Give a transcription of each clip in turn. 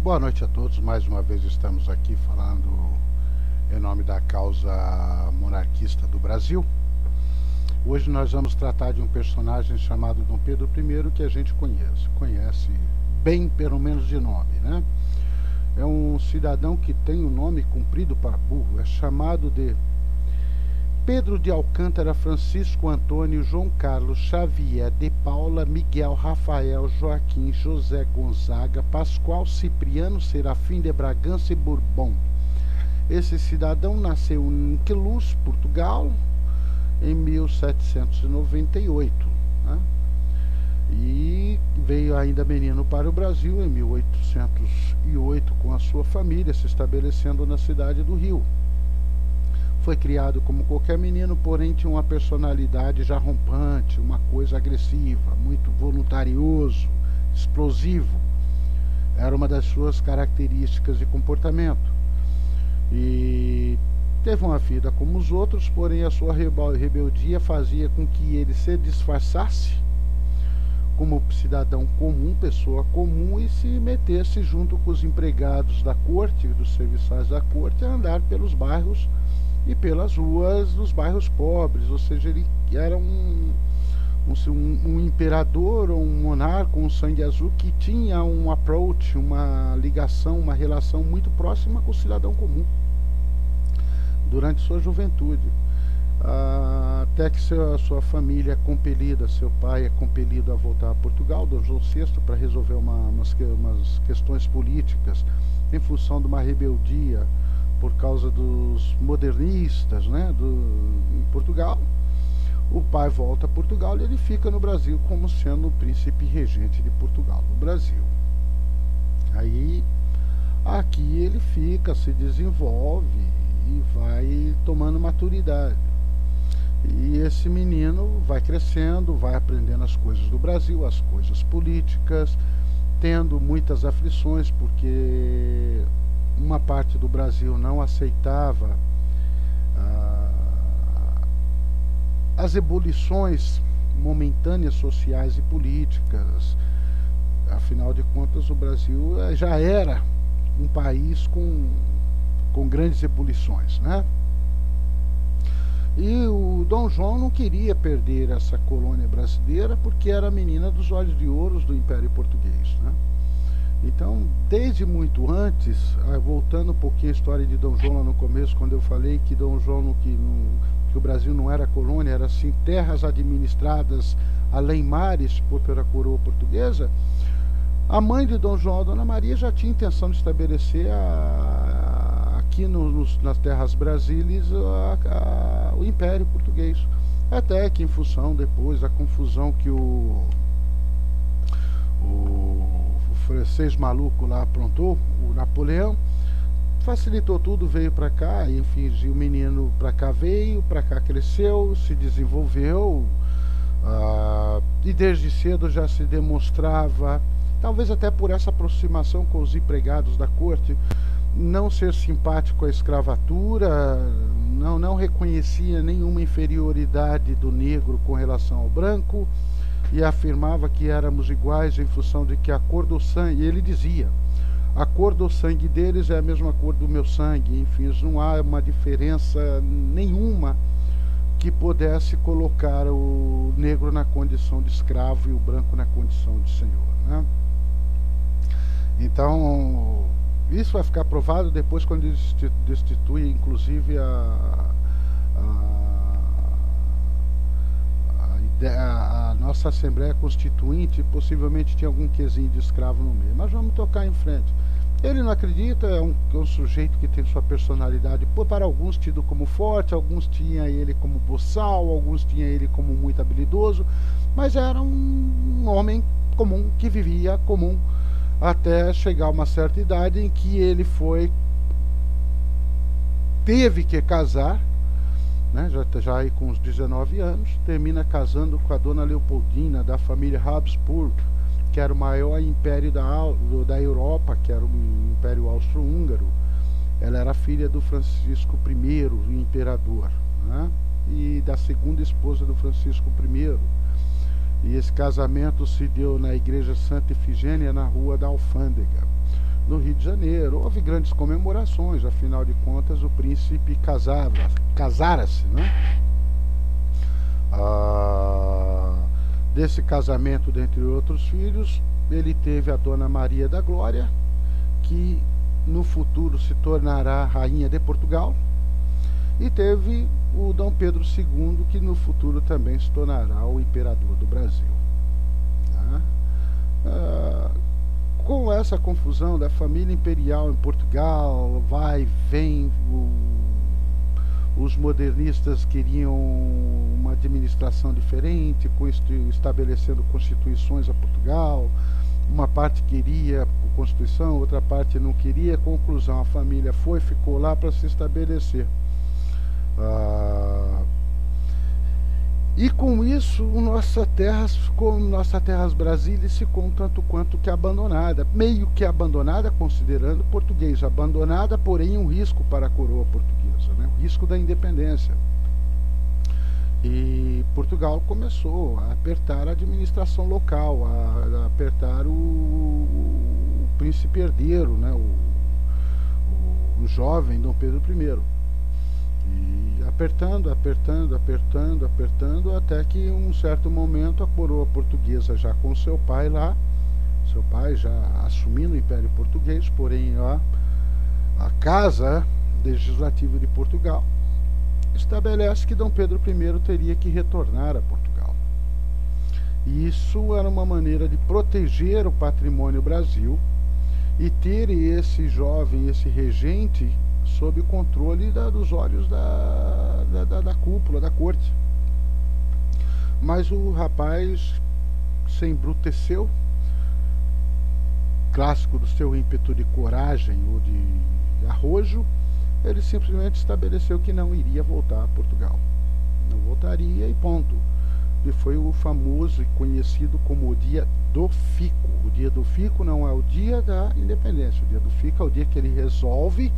Boa noite a todos. Mais uma vez estamos aqui falando em nome da causa monarquista do Brasil. Hoje nós vamos tratar de um personagem chamado Dom Pedro I, que a gente conhece bem, pelo menos de nome, né? É um cidadão que tem um nome comprido para burro, é chamado de Pedro de Alcântara, Francisco Antônio, João Carlos, Xavier, de Paula, Miguel, Rafael, Joaquim, José Gonzaga, Pascoal, Cipriano, Serafim de Bragança e Bourbon. Esse cidadão nasceu em Queluz, Portugal, em 1798, né? E veio ainda menino para o Brasil em 1808 com a sua família, se estabelecendo na cidade do Rio. Foi criado como qualquer menino, porém tinha uma personalidade já rompante, uma coisa agressiva, muito voluntarioso, explosivo. Era uma das suas características de comportamento. E teve uma vida como os outros, porém a sua rebeldia fazia com que ele se disfarçasse como cidadão comum, pessoa comum, e se metesse junto com os empregados da corte, dos serviçais da corte, a andar pelos bairros e pelas ruas dos bairros pobres. Ou seja, ele era um imperador ou um monarca, um sangue azul, que tinha um approach, uma ligação, uma relação muito próxima com o cidadão comum durante sua juventude, até que sua família é compelida, seu pai é compelido a voltar a Portugal, Dom João VI, para resolver umas questões políticas em função de uma rebeldia por causa dos modernistas, né, em Portugal. O pai volta a Portugal e ele fica no Brasil como sendo o príncipe regente de Portugal no Brasil. Aí, aqui ele fica, se desenvolve e vai tomando maturidade. E esse menino vai crescendo, vai aprendendo as coisas do Brasil, as coisas políticas, tendo muitas aflições, porque uma parte do Brasil não aceitava as ebulições momentâneas sociais e políticas. Afinal de contas, o Brasil já era um país com grandes ebulições, né? E o Dom João não queria perder essa colônia brasileira, porque era a menina dos olhos de ouro do Império Português, né? Então, desde muito antes, voltando um pouquinho a história de Dom João lá no começo, quando eu falei que Dom João que o Brasil não era colônia, era assim terras administradas além mares pela coroa portuguesa, a mãe de Dom João, a Dona Maria, já tinha intenção de estabelecer aqui nas terras brasileiras o Império Português. Até que, em função depois da confusão que o francês maluco lá aprontou, o Napoleão, facilitou tudo, veio para cá, e enfim, o menino para cá veio, para cá cresceu, se desenvolveu, e desde cedo já se demonstrava, talvez até por essa aproximação com os empregados da corte, não ser simpático à escravatura, não reconhecia nenhuma inferioridade do negro com relação ao branco, e afirmava que éramos iguais em função de que a cor do sangue, e ele dizia, a cor do sangue deles é a mesma cor do meu sangue, enfim, não há uma diferença nenhuma que pudesse colocar o negro na condição de escravo e o branco na condição de senhor, né? Então, isso vai ficar provado depois quando ele destitui, inclusive, a nossa Assembleia Constituinte. Possivelmente tinha algum quesinho de escravo no meio, mas vamos tocar em frente. Ele não acredita, é um sujeito que tem sua personalidade, para alguns tido como forte, alguns tinham ele como boçal, alguns tinham ele como muito habilidoso, mas era um homem comum, que vivia comum, até chegar a uma certa idade em que ele teve que casar, né, já aí com uns 19 anos, termina casando com a dona Leopoldina, da família Habsburg, que era o maior império da Europa, que era o Império Austro-Húngaro. Ela era filha do Francisco I, o imperador, né, e da segunda esposa do Francisco I. E esse casamento se deu na igreja Santa Efigênia, na rua da Alfândega. no Rio de Janeiro. Houve grandes comemorações, afinal de contas o príncipe casara-se, né? Desse casamento, dentre outros filhos, ele teve a Dona Maria da Glória, que no futuro se tornará rainha de Portugal, e teve o Dom Pedro II, que no futuro também se tornará o imperador do Brasil. Com essa confusão da família imperial em Portugal, vai e vem, os modernistas queriam uma administração diferente, estabelecendo constituições a Portugal. Uma parte queria Constituição, outra parte não queria. Conclusão, a família ficou lá para se estabelecer. E com isso, nossa terras Brasília ficou um tanto quanto que abandonada, meio que abandonada, considerando português, abandonada, porém um risco para a coroa portuguesa, né? O risco da independência. E Portugal começou a apertar a administração local, a apertar o príncipe herdeiro, né? o jovem Dom Pedro I. E apertando, até que em um certo momento a coroa portuguesa, já com seu pai lá, seu pai já assumindo o Império Português, porém a Casa Legislativa de Portugal estabelece que Dom Pedro I teria que retornar a Portugal. E isso era uma maneira de proteger o patrimônio Brasil e ter esse jovem, esse regente, sob o controle dos olhos da cúpula, da corte. Mas o rapaz se embruteceu, clássico do seu ímpeto de coragem ou de arrojo. Ele simplesmente estabeleceu que não iria voltar a Portugal. Não voltaria e ponto. E foi o famoso e conhecido como o dia do fico. O dia do fico não é o dia da independência. O dia do fico é o dia que ele resolve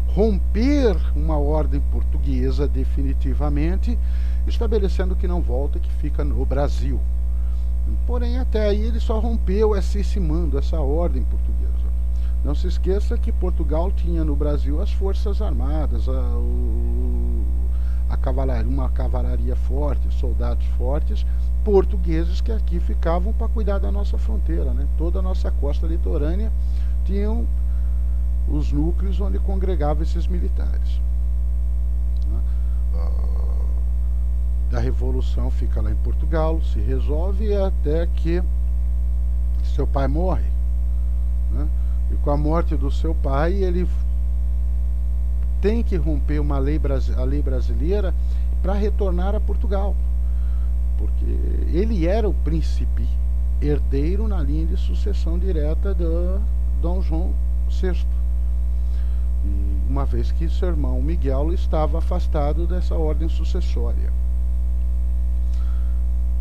romper uma ordem portuguesa definitivamente, estabelecendo que não volta, que fica no Brasil. Porém, até aí ele só rompeu esse mando, essa ordem portuguesa. Não se esqueça que Portugal tinha no Brasil as forças armadas, uma cavalaria forte, soldados fortes, portugueses que aqui ficavam para cuidar da nossa fronteira, né? Toda a nossa costa litorânea tinham os núcleos onde congregavam esses militares. Da Revolução fica lá em Portugal, se resolve até que seu pai morre, né? E com a morte do seu pai, ele tem que romper a lei brasileira para retornar a Portugal, porque ele era o príncipe herdeiro na linha de sucessão direta do Dom João VI, e uma vez que seu irmão Miguel estava afastado dessa ordem sucessória.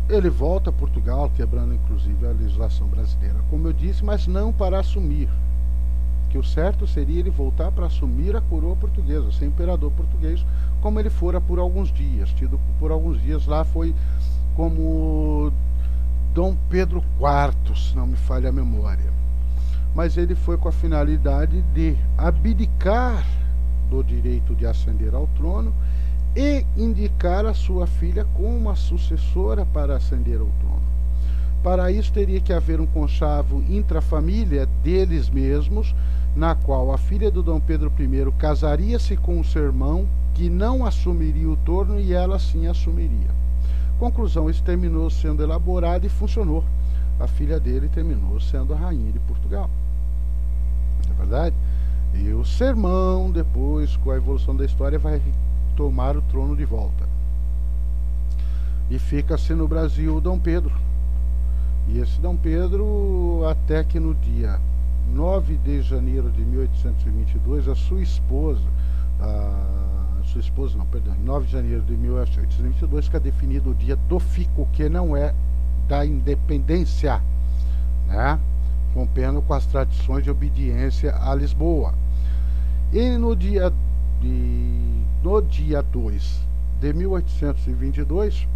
Ele volta a Portugal, quebrando inclusive a legislação brasileira, como eu disse, mas não para assumir, que o certo seria ele voltar para assumir a coroa portuguesa, ser imperador português, como ele fora por alguns dias, tido por alguns dias lá, foi como Dom Pedro IV, se não me falha a memória. Mas ele foi com a finalidade de abdicar do direito de ascender ao trono e indicar a sua filha como uma sucessora para ascender ao trono. Para isso teria que haver um conchavo intrafamília deles mesmos, na qual a filha do Dom Pedro I casaria-se com o seu irmão, que não assumiria o trono e ela sim assumiria. Conclusão, isso terminou sendo elaborado e funcionou. A filha dele terminou sendo a rainha de Portugal. Não é verdade? E o seu irmão, depois, com a evolução da história, vai tomar o trono de volta. E fica-se no Brasil o Dom Pedro. E esse Dom Pedro, até que no dia 9 de janeiro de 1822, a sua esposa, em 9 de janeiro de 1822, que é definido o dia do fico, que não é da independência, né? Rompendo com as tradições de obediência a Lisboa. E no dia 2 de 1822,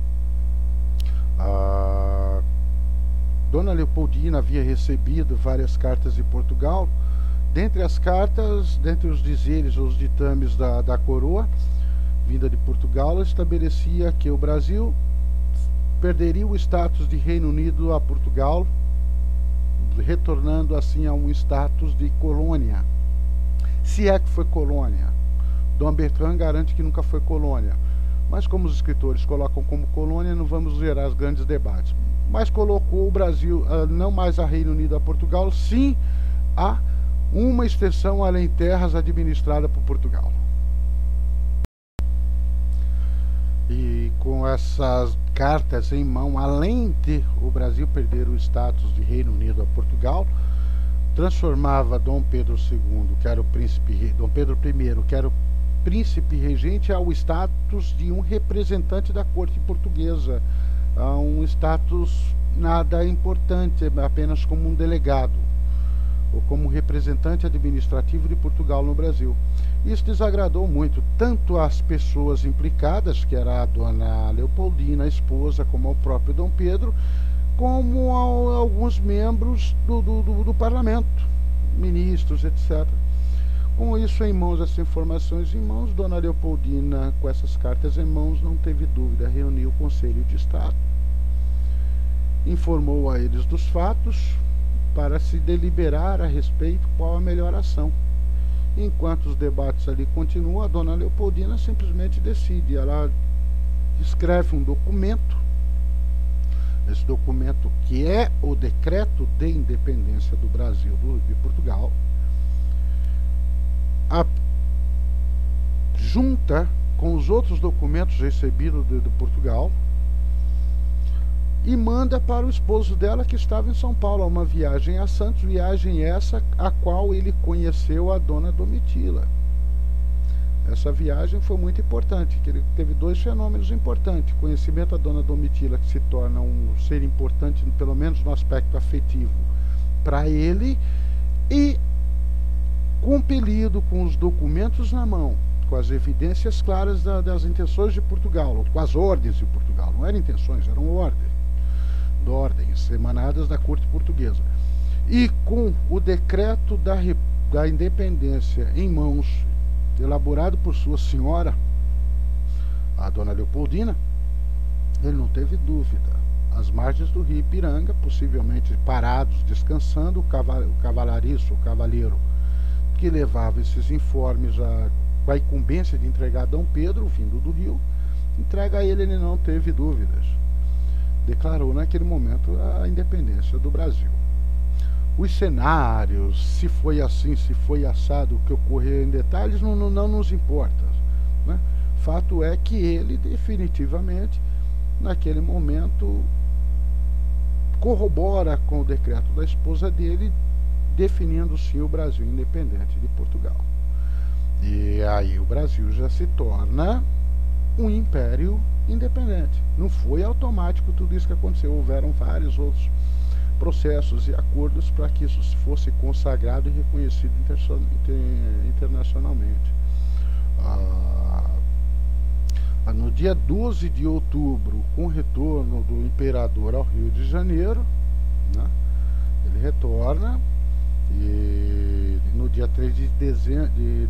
Dona Leopoldina havia recebido várias cartas de Portugal Dentre as cartas, dentre os dizeres, os ditames da coroa, vinda de Portugal, estabelecia que o Brasil perderia o status de Reino Unido a Portugal, retornando assim a um status de colônia. Se é que foi colônia. Dom Bertrand garante que nunca foi colônia. Mas como os escritores colocam como colônia, não vamos gerar grandes debates. Mas colocou o Brasil não mais a Reino Unido a Portugal, sim a uma extensão além terras administrada por Portugal. E com essas cartas em mão, além de o Brasil perder o status de Reino Unido a Portugal, transformava Dom Pedro II, que era o príncipe, Dom Pedro I, que era o príncipe regente, ao status de um representante da corte portuguesa, a um status nada importante, apenas como um delegado ou como representante administrativo de Portugal no Brasil. Isso desagradou muito tanto as pessoas implicadas, que era a dona Leopoldina, a esposa, como ao próprio Dom Pedro, como a alguns membros do parlamento, ministros, etc. Com isso em mãos, essas informações em mãos, dona Leopoldina, com essas cartas em mãos, não teve dúvida, reuniu o Conselho de Estado, informou a eles dos fatos, para se deliberar a respeito qual a melhor ação. Enquanto os debates ali continuam, a dona Leopoldina simplesmente decide. Ela escreve um documento, esse documento que é o Decreto de Independência do Brasil de Portugal, junta com os outros documentos recebidos de Portugal, e manda para o esposo dela, que estava em São Paulo, a uma viagem a Santos, viagem essa a qual ele conheceu a dona Domitila. Essa viagem foi muito importante, que ele teve dois fenômenos importantes: conhecimento da dona Domitila, que se torna um ser importante, pelo menos no aspecto afetivo, para ele, e compelido com os documentos na mão, com as evidências claras das intenções de Portugal, ou com as ordens de Portugal. Não eram intenções, eram ordens emanadas da corte portuguesa, e com o decreto da independência em mãos, elaborado por sua senhora, a dona Leopoldina, ele não teve dúvida. Às margens do rio Ipiranga, possivelmente parados, descansando, o cavalariço, o cavaleiro que levava esses informes com a incumbência de entregar a Dom Pedro, vindo do rio, entrega a ele não teve dúvidas. Declarou naquele momento a independência do Brasil. Os cenários, se foi assim, se foi assado, o que ocorreu em detalhes, não nos importa, né? Fato é que ele definitivamente, naquele momento, corrobora com o decreto da esposa dele, definindo sim o Brasil independente de Portugal. E aí o Brasil já se torna um império independente. Não foi automático tudo isso que aconteceu. Houveram vários outros processos e acordos para que isso fosse consagrado e reconhecido internacionalmente. No dia 12 de outubro, com o retorno do imperador ao Rio de Janeiro, né, ele retorna, e no dia 3 de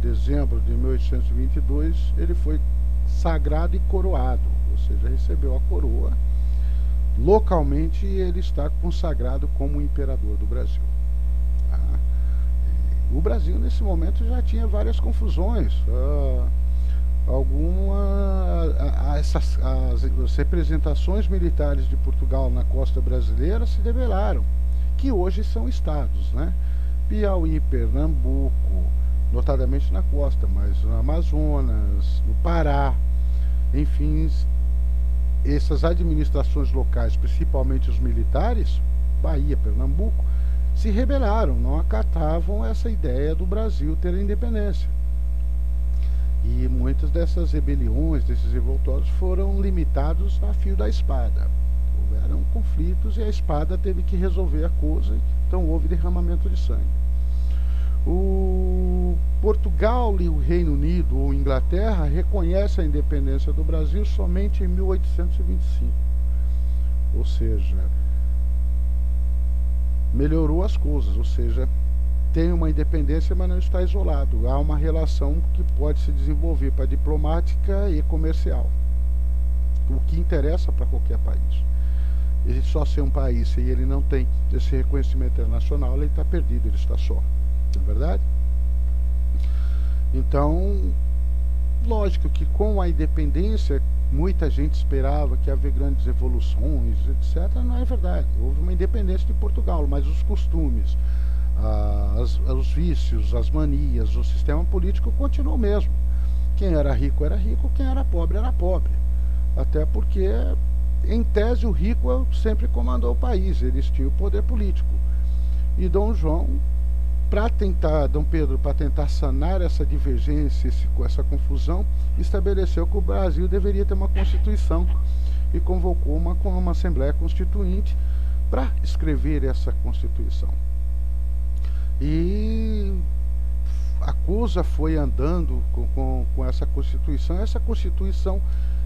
dezembro de 1822 ele foi sagrado e coroado, ou seja, recebeu a coroa. Localmente ele está consagrado como imperador do Brasil. O Brasil nesse momento já tinha várias confusões. As representações militares de Portugal na costa brasileira se rebelaram, que hoje são estados, né? Piauí, Pernambuco, notadamente na costa, mas no Amazonas, no Pará, enfim, essas administrações locais, principalmente os militares, Bahia, Pernambuco, se rebelaram, não acatavam essa ideia do Brasil ter a independência. E muitas dessas rebeliões, desses revoltosos, foram limitados a fio da espada. Houveram conflitos e a espada teve que resolver a coisa, então houve derramamento de sangue. O Portugal e o Reino Unido ou Inglaterra reconhecem a independência do Brasil somente em 1825. Ou seja, melhorou as coisas, ou seja, tem uma independência, mas não está isolado. Há uma relação que pode se desenvolver para diplomática e comercial, o que interessa para qualquer país. Ele só ser um país, se ele não tem esse reconhecimento internacional, ele está perdido, ele está só. Não é verdade? Então, lógico que com a independência, muita gente esperava que haver grandes revoluções, etc. Não é verdade. Houve uma independência de Portugal, mas os costumes, os vícios, as manias, o sistema político continuou o mesmo. Quem era rico, quem era pobre, até porque, em tese, o rico sempre comandou o país, eles tinham o poder político. E Dom Pedro, para tentar sanar essa divergência, essa confusão, estabeleceu que o Brasil deveria ter uma Constituição e convocou uma Assembleia Constituinte para escrever essa Constituição. E a coisa foi andando com essa Constituição. Essa Constituição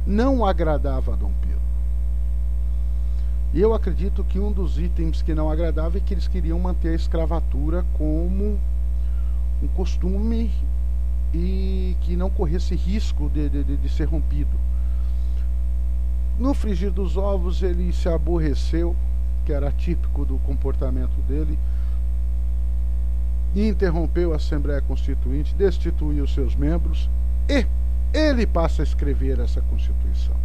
não agradava a Dom Pedro. E eu acredito que um dos itens que não agradava é que eles queriam manter a escravatura como um costume e que não corresse risco de ser rompido. No frigir dos ovos, ele se aborreceu, que era típico do comportamento dele, e interrompeu a Assembleia Constituinte, destituiu seus membros e ele passa a escrever essa Constituição.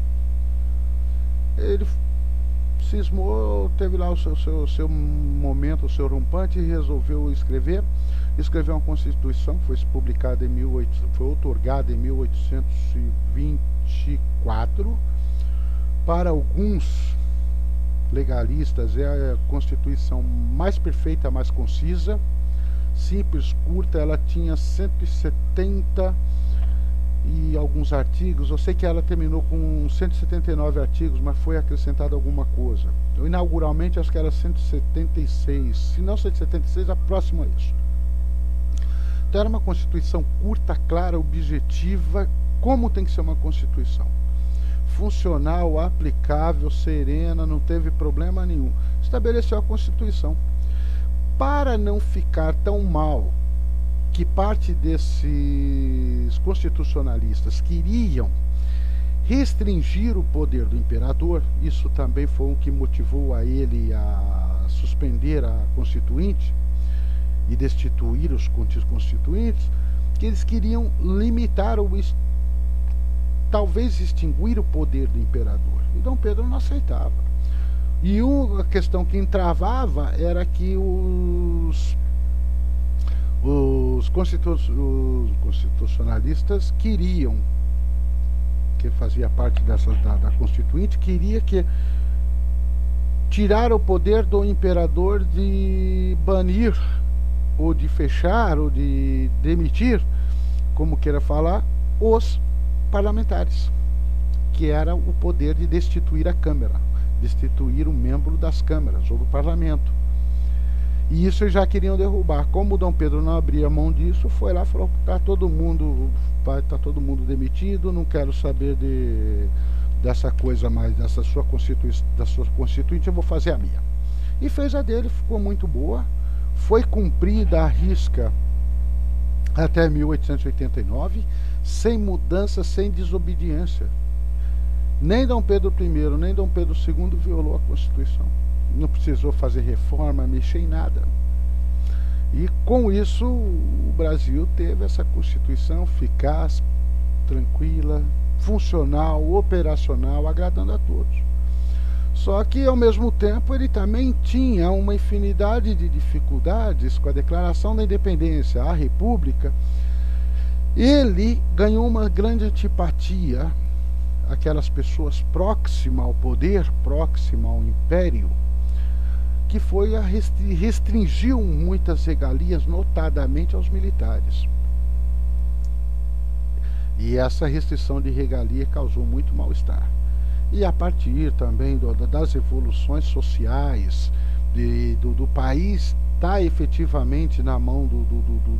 Ele cismou, teve lá o seu momento, o seu rompante, e resolveu escreveu uma Constituição que foi publicada foi outorgada em 1824. Para alguns legalistas é a Constituição mais perfeita, mais concisa, simples, curta. Ela tinha 170 e alguns artigos. Eu sei que ela terminou com 179 artigos, mas foi acrescentada alguma coisa. Inauguralmente acho que era 176, se não 176, a próxima a isso. Então era uma Constituição curta, clara, objetiva, como tem que ser uma Constituição. Funcional, aplicável, serena, não teve problema nenhum. Estabeleceu a Constituição. Para não ficar tão mal que parte desses constitucionalistas queriam restringir o poder do imperador, isso também foi o que motivou a ele a suspender a Constituinte e destituir os constituintes, que eles queriam limitar ou talvez extinguir o poder do imperador. E Dom Pedro não aceitava. E a questão que entravava era que os constitucionalistas queriam, que fazia parte da Constituinte, queria que tirar o poder do imperador de banir, ou de fechar, ou de demitir, como queira falar, os parlamentares, que era o poder de destituir a Câmara, destituir um membro das câmaras, ou do parlamento. E isso eles já queriam derrubar. Como Dom Pedro não abria mão disso, foi lá e falou: tá todo mundo demitido, não quero saber dessa coisa mais, da sua Constituinte, eu vou fazer a minha. E fez a dele, ficou muito boa, foi cumprida à risca até 1889, sem mudança, sem desobediência. Nem Dom Pedro I, nem Dom Pedro II violou a Constituição. Não precisou fazer reforma, mexer em nada. E com isso o Brasil teve essa Constituição eficaz, tranquila, funcional, operacional, agradando a todos. Só que ao mesmo tempo ele também tinha uma infinidade de dificuldades com a Declaração da Independência, a República. Ele ganhou uma grande antipatia àquelas pessoas próximas ao poder, próximas ao império, que foi restringiu muitas regalias, notadamente aos militares. E essa restrição de regalia causou muito mal-estar. E a partir também das revoluções sociais, do país estar efetivamente na mão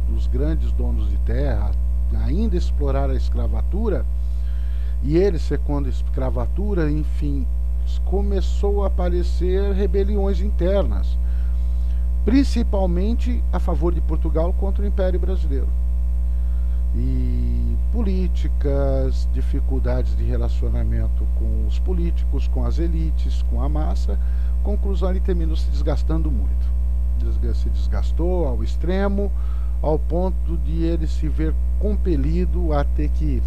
dos grandes donos de terra, ainda explorar a escravatura, e ele secando a escravatura, enfim, começou a aparecer rebeliões internas. principalmente a favor de Portugal contra o Império Brasileiro. E políticas, dificuldades de relacionamento com os políticos, com as elites, com a massa. Conclusão, ele terminou se desgastando muito. Se desgastou ao extremo, ao ponto de ele se ver compelido a ter que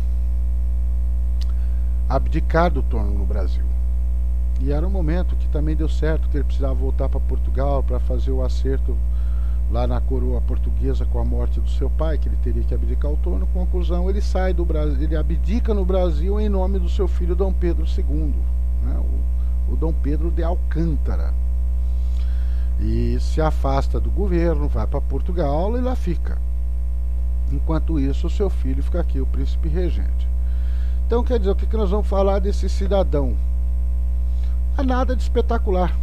abdicar do trono no Brasil. E era um momento que também deu certo, que ele precisava voltar para Portugal para fazer o acerto lá na coroa portuguesa com a morte do seu pai, que ele teria que abdicar o trono. Conclusão, ele sai do Brasil, ele abdica no Brasil em nome do seu filho Dom Pedro II, né, o Dom Pedro de Alcântara. E se afasta do governo, vai para Portugal e lá fica. Enquanto isso, o seu filho fica aqui, o príncipe regente. Então, quer dizer, o que nós vamos falar desse cidadão? Não há nada de espetacular.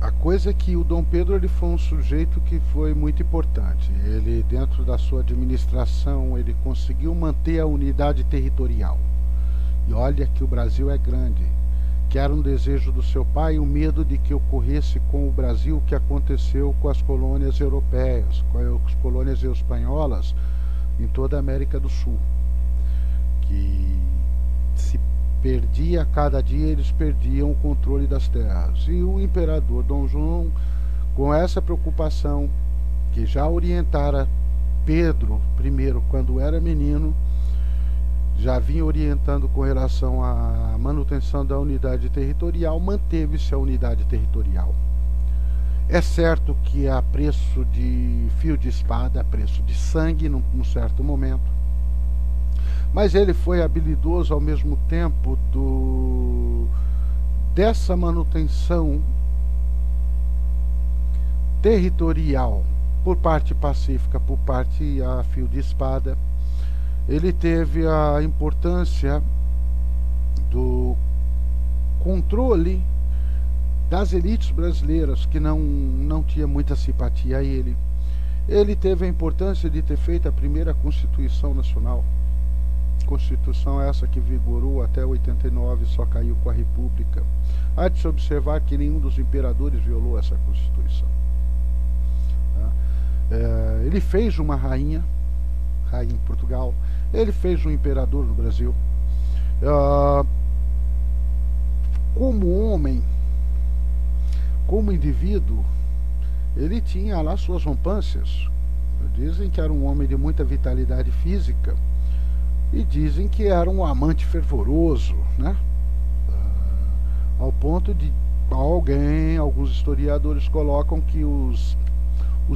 A coisa é que o Dom Pedro, ele foi um sujeito que foi muito importante. Ele, dentro da sua administração, ele conseguiu manter a unidade territorial. E olha que o Brasil é grande, que era um desejo do seu pai, o medo de que ocorresse com o Brasil o que aconteceu com as colônias europeias, com as colônias espanholas em toda a América do Sul, que se perdia, cada dia eles perdiam o controle das terras. E o imperador Dom João, com essa preocupação, que já orientara Pedro I quando era menino, já vinha orientando com relação à manutenção da unidade territorial, manteve-se a unidade territorial. É certo que a preço de fio de espada, a preço de sangue, num certo momento, mas ele foi habilidoso ao mesmo tempo dessa manutenção territorial por parte pacífica, por parte a fio de espada. Ele teve a importância do controle das elites brasileiras, que não tinha muita simpatia a ele. Ele teve a importância de ter feito a primeira Constituição Nacional. Constituição essa que vigorou até 89, só caiu com a República. Há de se observar que nenhum dos imperadores violou essa Constituição. Ele fez uma rainha em Portugal. Ele fez um imperador no Brasil. Como homem, como indivíduo, ele tinha lá suas rompâncias. Dizem que era um homem de muita vitalidade física e dizem que era um amante fervoroso, né? Ao ponto de alguns historiadores colocam que os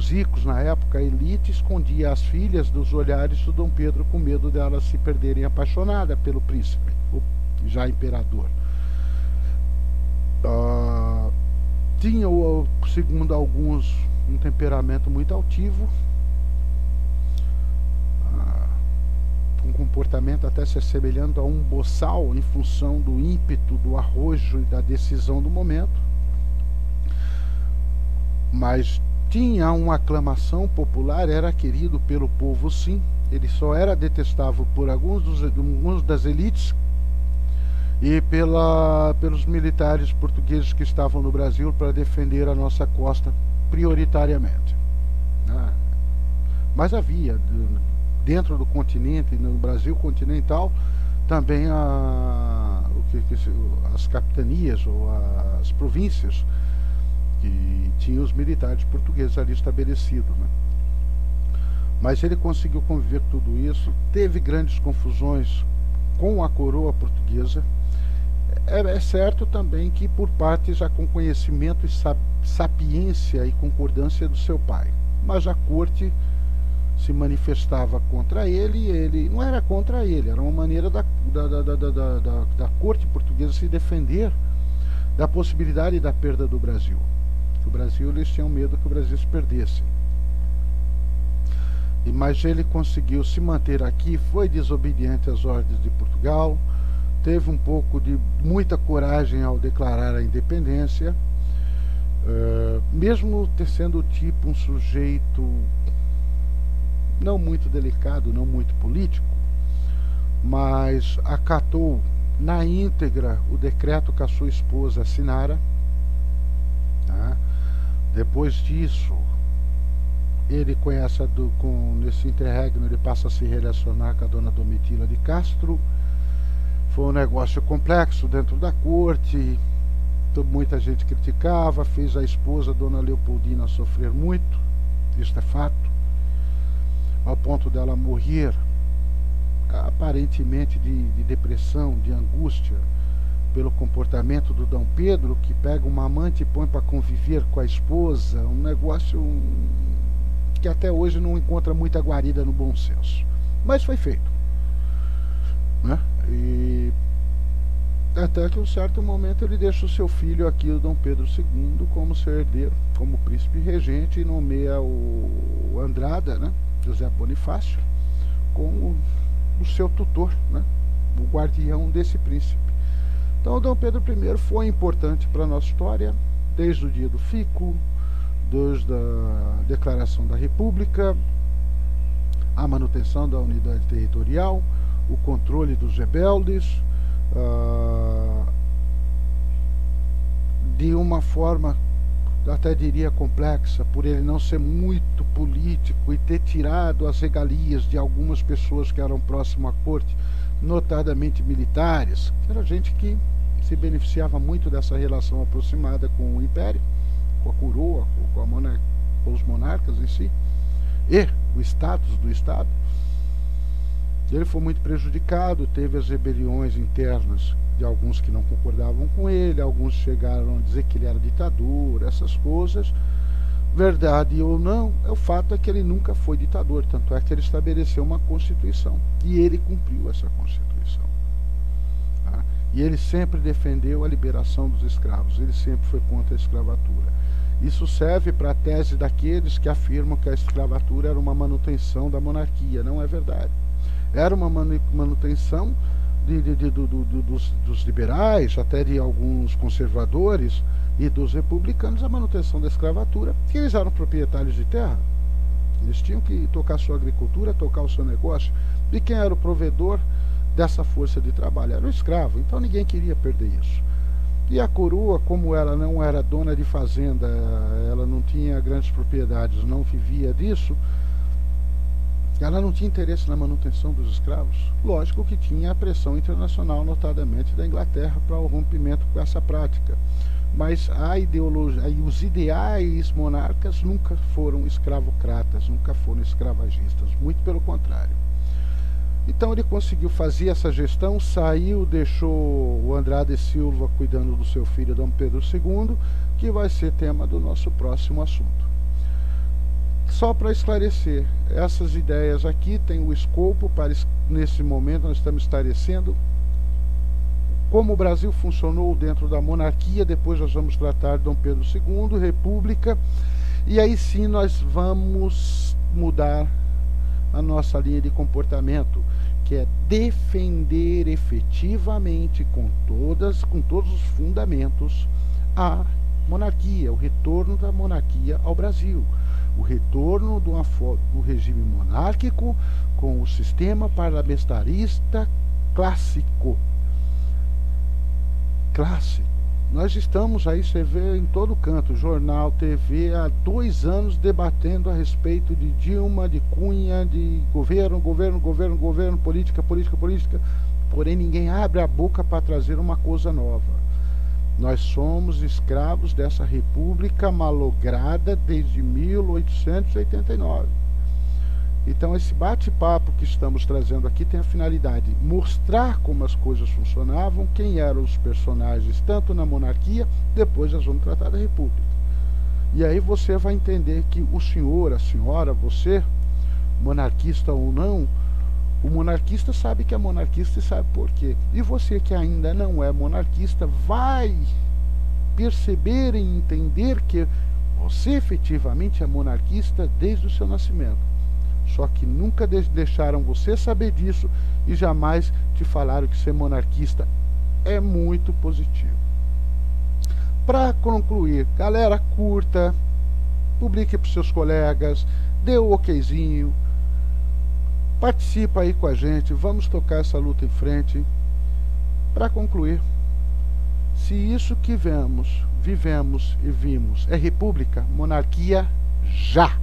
ricos na época, a elite, escondia as filhas dos olhares do Dom Pedro com medo delas se perderem apaixonadas pelo príncipe, o já imperador. Tinha, segundo alguns, um temperamento muito altivo, um comportamento até se assemelhando a um boçal em função do ímpeto, do arrojo e da decisão do momento. Mas tinha uma aclamação popular, era querido pelo povo, sim. Ele só era detestável por alguns das elites e pelos militares portugueses que estavam no Brasil para defender a nossa costa prioritariamente. Mas havia, dentro do continente, no Brasil continental, também as capitanias ou as províncias que tinham os militares portugueses ali estabelecidos, né? Mas ele conseguiu conviver com tudo isso, teve grandes confusões com a coroa portuguesa. É certo também que por parte já com conhecimento e sapiência e concordância do seu pai, mas a corte se manifestava contra ele, e ele não era contra ele, era uma maneira da corte portuguesa se defender da possibilidade da perda do Brasil. O Brasil, eles tinham medo que o Brasil se perdesse. Mas ele conseguiu se manter aqui, foi desobediente às ordens de Portugal, teve um pouco de muita coragem ao declarar a independência, mesmo sendo tipo um sujeito não muito delicado, não muito político, mas acatou na íntegra o decreto que a sua esposa assinara. Tá? Depois disso, ele conhece nesse interregno, ele passa a se relacionar com a dona Domitila de Castro. Foi um negócio complexo dentro da corte, muita gente criticava, fez a esposa, dona Leopoldina, sofrer muito, isso é fato, ao ponto dela morrer, aparentemente de depressão, de angústia, pelo comportamento do Dom Pedro, que pega uma amante e põe para conviver com a esposa, um negócio que até hoje não encontra muita guarida no bom senso. Mas foi feito. Né? E até que em um certo momento ele deixa o seu filho aqui, o Dom Pedro II, como seu herdeiro, como príncipe regente, e nomeia o Andrada, né, José Bonifácio, como o seu tutor, né, o guardião desse príncipe. Então o Dom Pedro I foi importante para a nossa história, desde o dia do fico, desde a declaração da República, a manutenção da unidade territorial, o controle dos rebeldes, de uma forma, até diria, complexa, por ele não ser muito político e ter tirado as regalias de algumas pessoas que eram próximas à corte, notadamente militares, que era gente que se beneficiava muito dessa relação aproximada com o Império, com a coroa, com os monarcas em si, e o status do Estado. Ele foi muito prejudicado, teve as rebeliões internas de alguns que não concordavam com ele, alguns chegaram a dizer que ele era ditador, essas coisas. Verdade ou não, o fato é que ele nunca foi ditador, tanto é que ele estabeleceu uma Constituição, e ele cumpriu essa Constituição. Tá? E ele sempre defendeu a liberação dos escravos, ele sempre foi contra a escravatura. Isso serve para a tese daqueles que afirmam que a escravatura era uma manutenção da monarquia. Não é verdade. Era uma manutenção dos liberais, até de alguns conservadores e dos republicanos, a manutenção da escravatura, que eles eram proprietários de terra. Eles tinham que tocar sua agricultura, tocar o seu negócio. E quem era o provedor dessa força de trabalho? Era o escravo. Então ninguém queria perder isso. E a coroa, como ela não era dona de fazenda, ela não tinha grandes propriedades, não vivia disso, ela não tinha interesse na manutenção dos escravos. Lógico que tinha a pressão internacional, notadamente da Inglaterra, para o rompimento com essa prática. Mas a ideologia e os ideais monarcas nunca foram escravocratas, nunca foram escravagistas, muito pelo contrário. Então ele conseguiu fazer essa gestão, saiu, deixou o Andrade Silva cuidando do seu filho Dom Pedro II, que vai ser tema do nosso próximo assunto. Só para esclarecer, essas ideias aqui têm o escopo para, nesse momento, nós estamos esclarecendo como o Brasil funcionou dentro da monarquia, depois nós vamos tratar de Dom Pedro II, República, e aí sim nós vamos mudar a nossa linha de comportamento, que é defender efetivamente, com todos os fundamentos, a monarquia, o retorno da monarquia ao Brasil, o retorno do regime monárquico com o sistema parlamentarista clássico. Nós estamos aí, você vê em todo canto, jornal, TV, há 2 anos debatendo a respeito de Dilma, de Cunha, de governo, política, porém ninguém abre a boca para trazer uma coisa nova. Nós somos escravos dessa república malograda desde 1889. Então esse bate-papo que estamos trazendo aqui tem a finalidade de mostrar como as coisas funcionavam, quem eram os personagens, tanto na monarquia, depois nós vamos tratar da república. E aí você vai entender que o senhor, a senhora, você, monarquista ou não, o monarquista sabe que é monarquista e sabe por quê. E você que ainda não é monarquista vai perceber e entender que você efetivamente é monarquista desde o seu nascimento. Só que nunca deixaram você saber disso e jamais te falaram que ser monarquista é muito positivo. Para concluir, galera, curta, publique para os seus colegas, dê o okzinho, participa aí com a gente, vamos tocar essa luta em frente. Para concluir, se isso que vivemos e vimos é república, monarquia já!